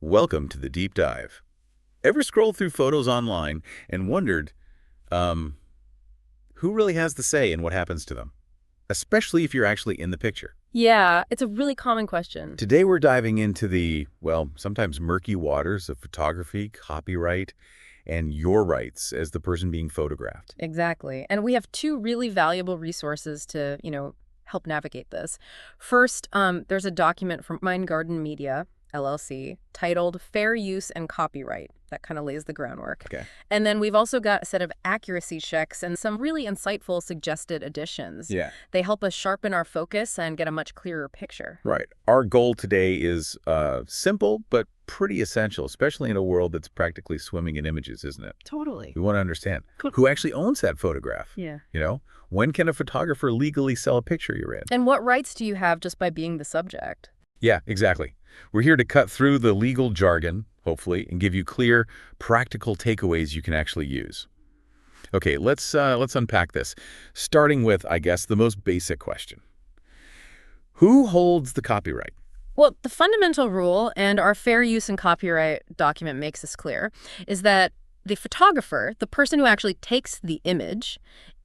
Welcome to the deep dive. Ever scrolled through photos online and wondered, who really has the say in what happens to them? Especially if you're actually in the picture. Yeah, it's a really common question. Today we're diving into the, well, sometimes murky waters of photography, copyright, and your rights as the person being photographed. Exactly. And we have two really valuable resources to, help navigate this. First, there's a document from Garden Media, LLC, titled Fair Use and Copyright. That kind of lays the groundwork. Okay. And then we've also got a set of accuracy checks and some really insightful suggested additions. Yeah. They help us sharpen our focus and get a much clearer picture. Right. Our goal today is simple, but pretty essential, especially in a world that's practically swimming in images, isn't it? Totally. We want to understand who actually owns that photograph. Yeah. When can a photographer legally sell a picture you're in? And what rights do you have just by being the subject? Yeah, exactly. We're here to cut through the legal jargon, hopefully, and give you clear, practical takeaways you can actually use. Okay, let's unpack this, starting with, I guess, the most basic question. Who holds the copyright? Well, the fundamental rule, and our fair use and copyright document makes this clear, is that the photographer, the person who actually takes the image,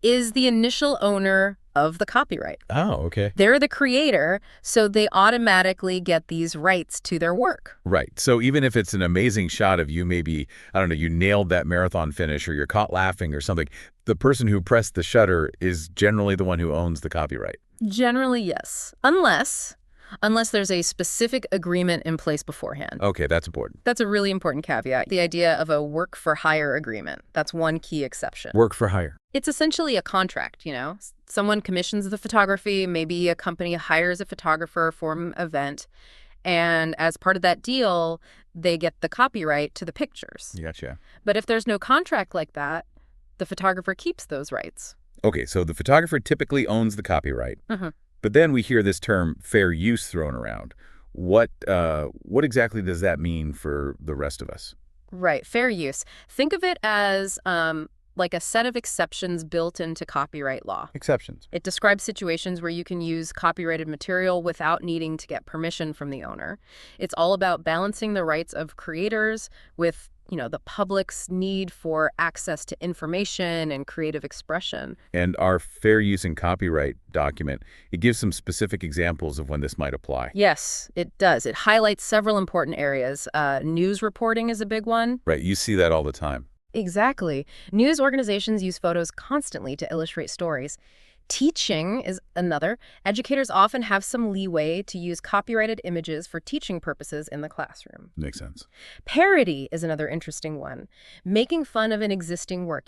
is the initial owner of the copyright. Oh, okay. They're the creator, so they automatically get these rights to their work. Right. So even if it's an amazing shot of you, maybe, I don't know, you nailed that marathon finish or you're caught laughing or something, the person who pressed the shutter is generally the one who owns the copyright. Generally, yes. Unless there's a specific agreement in place beforehand. Okay, that's important. That's a really important caveat. The idea of a work-for-hire agreement. That's one key exception. Work for hire. It's essentially a contract, Someone commissions the photography, maybe a company hires a photographer for an event, and as part of that deal, they get the copyright to the pictures. Gotcha. But if there's no contract like that, the photographer keeps those rights. Okay, so the photographer typically owns the copyright. Mm-hmm. But then we hear this term fair use thrown around. What exactly does that mean for the rest of us? Right, fair use. Think of it as like a set of exceptions built into copyright law. Exceptions. It describes situations where you can use copyrighted material without needing to get permission from the owner. It's all about balancing the rights of creators with the public's need for access to information and creative expression. And our fair use and copyright document, it gives some specific examples of when this might apply. Yes, it does. It highlights several important areas. News reporting is a big one. Right, you see that all the time. Exactly. News organizations use photos constantly to illustrate stories. Teaching is another. Educators often have some leeway to use copyrighted images for teaching purposes in the classroom. Makes sense. Parody is another interesting one. Making fun of an existing work,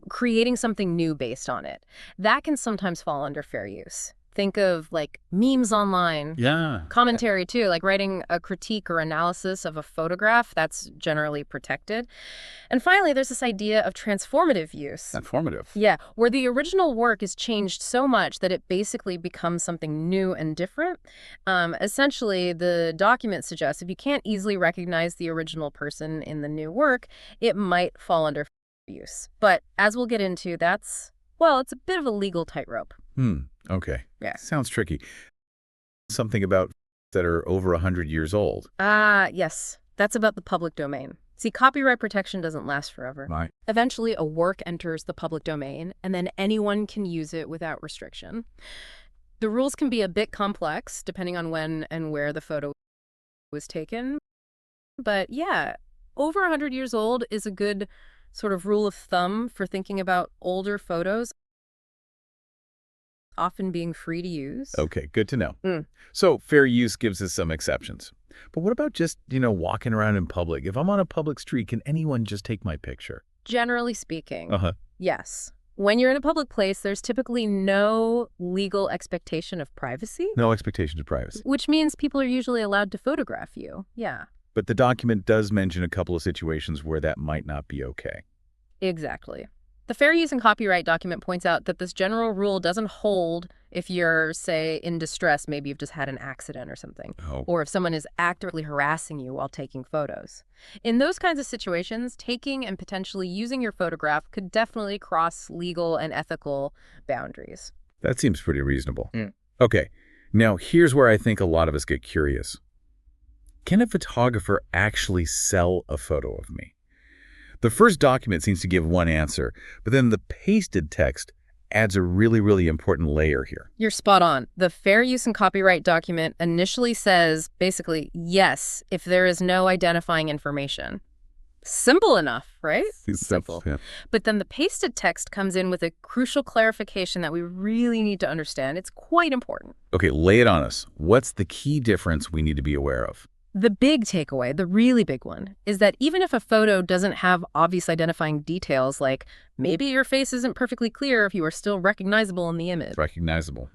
creating something new based on it. That can sometimes fall under fair use. Think of memes online. Yeah. Commentary too, like writing a critique or analysis of a photograph, that's generally protected. And finally, there's this idea of transformative use. Transformative. Yeah, where the original work is changed so much that it basically becomes something new and different. Essentially, the document suggests if you can't easily recognize the original person in the new work, it might fall under fair use. But as we'll get into, it's a bit of a legal tightrope. Okay. Yeah. Sounds tricky. Something about that are over 100 years old. Yes. That's about the public domain. See, copyright protection doesn't last forever. Right. Eventually, a work enters the public domain, and then anyone can use it without restriction. The rules can be a bit complex, depending on when and where the photo was taken. But yeah, over 100 years old is a good sort of rule of thumb for thinking about older photos often being free to use. Okay, good to know. So fair use gives us some exceptions. But what about just, walking around in public? If I'm on a public street, can anyone just take my picture? Generally speaking, Uh-huh. yes. When you're in a public place, there's typically no legal expectation of privacy. No expectation of privacy. Which means people are usually allowed to photograph you. Yeah. But the document does mention a couple of situations where that might not be okay. Exactly. The Fair Use and Copyright document points out that this general rule doesn't hold if you're, say, in distress, maybe you've just had an accident or something, or if someone is actively harassing you while taking photos. In those kinds of situations, taking and potentially using your photograph could definitely cross legal and ethical boundaries. That seems pretty reasonable. Okay, now here's where I think a lot of us get curious. Can a photographer actually sell a photo of me? The first document seems to give one answer, but then the pasted text adds a really important layer here. You're spot on. The fair use and copyright document initially says, basically, yes, if there is no identifying information. Simple enough, right? Simple. Yeah. But then the pasted text comes in with a crucial clarification that we really need to understand. It's quite important. Okay, lay it on us. What's the key difference we need to be aware of? The big takeaway, the really big one, is that even if a photo doesn't have obvious identifying details, like maybe your face isn't perfectly clear if you are still recognizable in the image. Recognizable.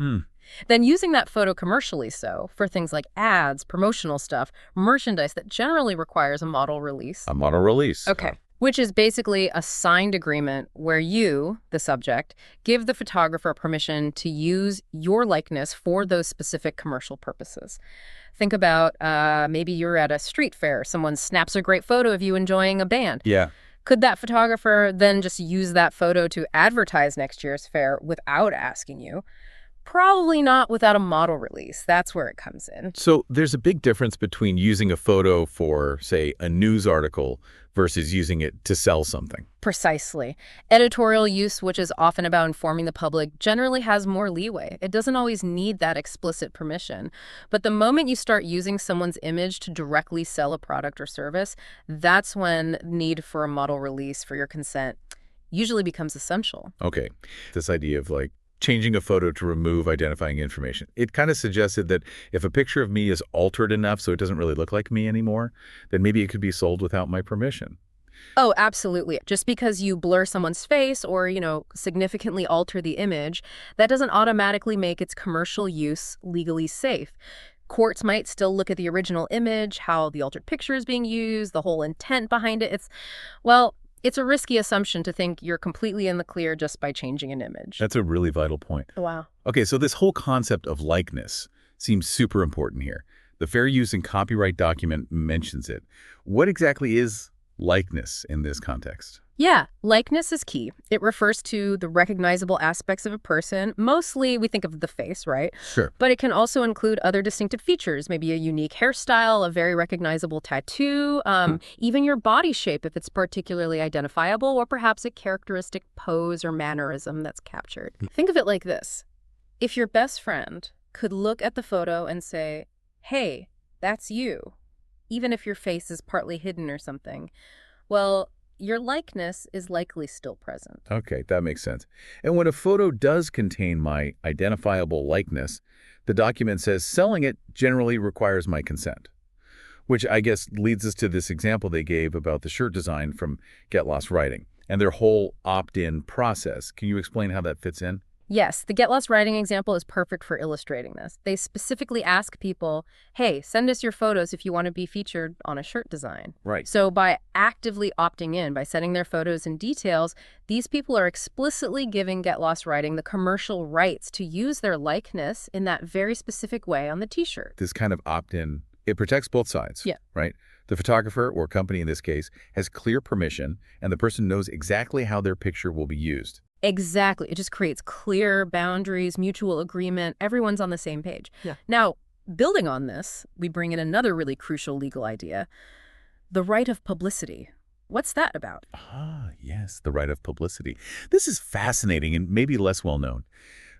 Then using that photo commercially for things like ads, promotional stuff, merchandise that generally requires a model release. A model release. Okay. Which is basically a signed agreement where you, the subject, give the photographer permission to use your likeness for those specific commercial purposes. Think about maybe you're at a street fair. Someone snaps a great photo of you enjoying a band. Yeah. Could that photographer then just use that photo to advertise next year's fair without asking you? Probably not without a model release. That's where it comes in. So there's a big difference between using a photo for, say, a news article versus using it to sell something. Precisely. Editorial use, which is often about informing the public, generally has more leeway. It doesn't always need that explicit permission. But the moment you start using someone's image to directly sell a product or service, that's when need for a model release for your consent usually becomes essential. Okay. This idea of changing a photo to remove identifying information. It kind of suggested that if a picture of me is altered enough so it doesn't really look like me anymore, then maybe it could be sold without my permission. Oh, absolutely. Just because you blur someone's face or, significantly alter the image, that doesn't automatically make its commercial use legally safe. Courts might still look at the original image, how the altered picture is being used, the whole intent behind it. It's a risky assumption to think you're completely in the clear just by changing an image. That's a really vital point. Wow. Okay, so this whole concept of likeness seems super important here. The fair use and copyright document mentions it. What exactly is likeness in this context? Yeah, likeness is key. It refers to the recognizable aspects of a person. Mostly we think of the face, right? Sure. But it can also include other distinctive features, maybe a unique hairstyle, a very recognizable tattoo, even your body shape if it's particularly identifiable, or perhaps a characteristic pose or mannerism that's captured. Think of it like this. If your best friend could look at the photo and say, hey, that's you, even if your face is partly hidden or something, well, your likeness is likely still present. Okay, that makes sense. And when a photo does contain my identifiable likeness, the document says selling it generally requires my consent, which I guess leads us to this example they gave about the shirt design from Get Lost Writing and their whole opt-in process. Can you explain how that fits in? Yes, the Get Lost Writing example is perfect for illustrating this. They specifically ask people, hey, send us your photos if you want to be featured on a shirt design. Right. So by actively opting in, by sending their photos and details, these people are explicitly giving Get Lost Writing the commercial rights to use their likeness in that very specific way on the t-shirt. This kind of opt-in, it protects both sides. Yeah. Right? The photographer, or company in this case, has clear permission, and the person knows exactly how their picture will be used. Exactly. It just creates clear boundaries, mutual agreement. Everyone's on the same page. Yeah. Now, building on this, we bring in another really crucial legal idea, the right of publicity. What's that about? Ah, yes, the right of publicity. This is fascinating and maybe less well known.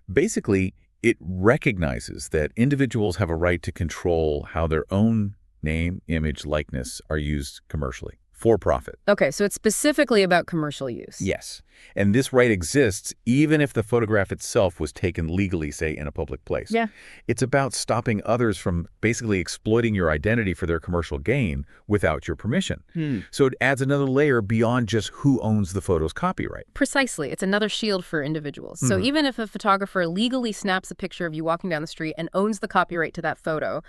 Basically, it recognizes that individuals have a right to control how their own name, image, likeness are used commercially, for profit. Okay, so it's specifically about commercial use. Yes. And this right exists even if the photograph itself was taken legally, say, in a public place. Yeah. It's about stopping others from basically exploiting your identity for their commercial gain without your permission. So it adds another layer beyond just who owns the photo's copyright. Precisely. It's another shield for individuals. So even if a photographer legally snaps a picture of you walking down the street and owns the copyright to that photo,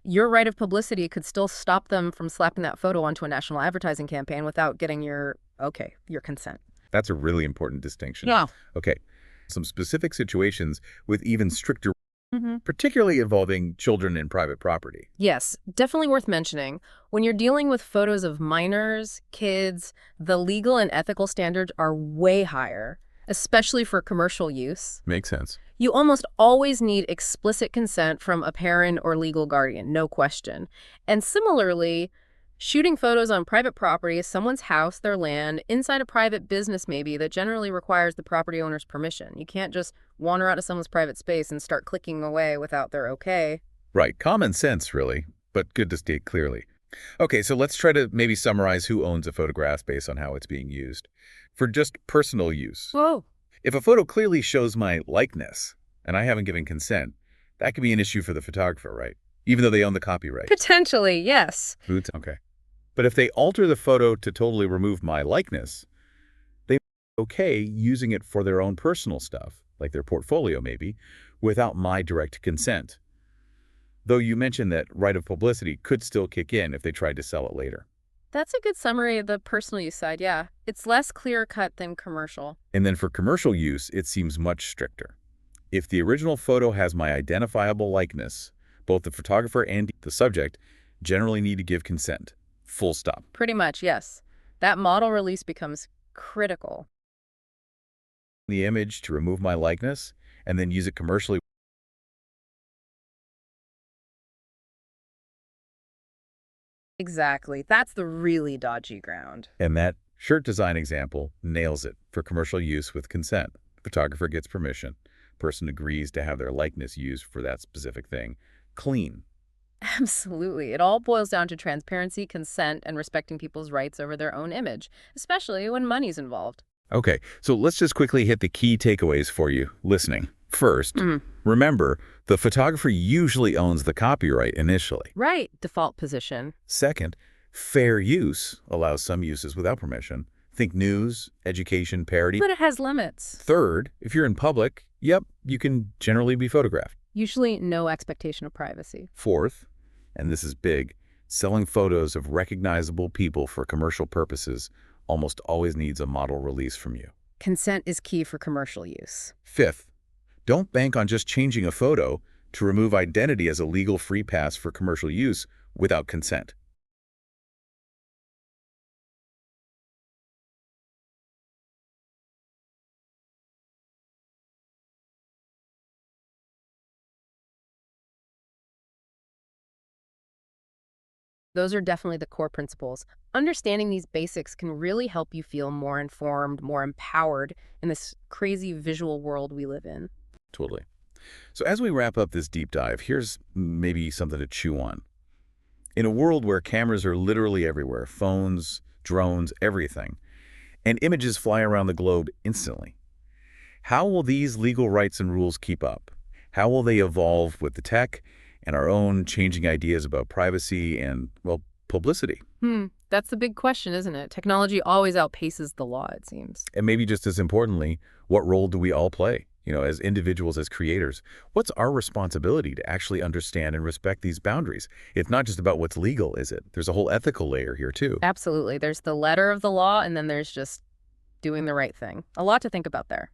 your right of publicity could still stop them from slapping that photo onto a national advertising campaign without getting your consent. That's a really important distinction. Yeah. Okay. Some specific situations with even stricter, particularly involving children and private property. Yes, definitely worth mentioning. When you're dealing with photos of minors, kids, the legal and ethical standards are way higher, especially for commercial use. Makes sense. You almost always need explicit consent from a parent or legal guardian, no question. And similarly, shooting photos on private property, someone's house, their land, inside a private business maybe, that generally requires the property owner's permission. You can't just wander out of someone's private space and start clicking away without their okay. Right, common sense, really, but good to state clearly. Okay, so let's try to maybe summarize who owns a photograph based on how it's being used. For just personal use, Whoa. if a photo clearly shows my likeness and I haven't given consent, that could be an issue for the photographer, right? Even though they own the copyright. Potentially, yes. Boots? Okay. But if they alter the photo to totally remove my likeness, they may be okay using it for their own personal stuff, like their portfolio maybe, without my direct consent. Though you mentioned that right of publicity could still kick in if they tried to sell it later. That's a good summary of the personal use side, yeah. It's less clear-cut than commercial. And then for commercial use, it seems much stricter. If the original photo has my identifiable likeness, both the photographer and the subject generally need to give consent. Full stop. Pretty much, yes. That model release becomes critical. The image to remove my likeness and then use it commercially. Exactly. That's the really dodgy ground. And that shirt design example nails it for commercial use with consent. Photographer gets permission. Person agrees to have their likeness used for that specific thing. Clean. Absolutely. It all boils down to transparency, consent, and respecting people's rights over their own image, especially when money's involved. Okay, so let's just quickly hit the key takeaways for you listening. First, remember, the photographer usually owns the copyright initially. Right. Default position. Second, fair use allows some uses without permission. Think news, education, parody. But it has limits. Third, if you're in public, yep, you can generally be photographed. Usually no expectation of privacy. Fourth, and this is big, selling photos of recognizable people for commercial purposes almost always needs a model release from you. Consent is key for commercial use. Fifth, don't bank on just changing a photo to remove identity as a legal free pass for commercial use without consent. Those are definitely the core principles. Understanding these basics can really help you feel more informed, more empowered in this crazy visual world we live in. Totally. So as we wrap up this deep dive, here's maybe something to chew on. In a world where cameras are literally everywhere, phones, drones, everything, and images fly around the globe instantly, how will these legal rights and rules keep up? How will they evolve with the tech and our own changing ideas about privacy and, well, publicity? That's the big question, isn't it? Technology always outpaces the law, it seems. And maybe just as importantly, what role do we all play? As individuals, as creators, what's our responsibility to actually understand and respect these boundaries? It's not just about what's legal, is it? There's a whole ethical layer here, too. Absolutely. There's the letter of the law, and then there's just doing the right thing. A lot to think about there.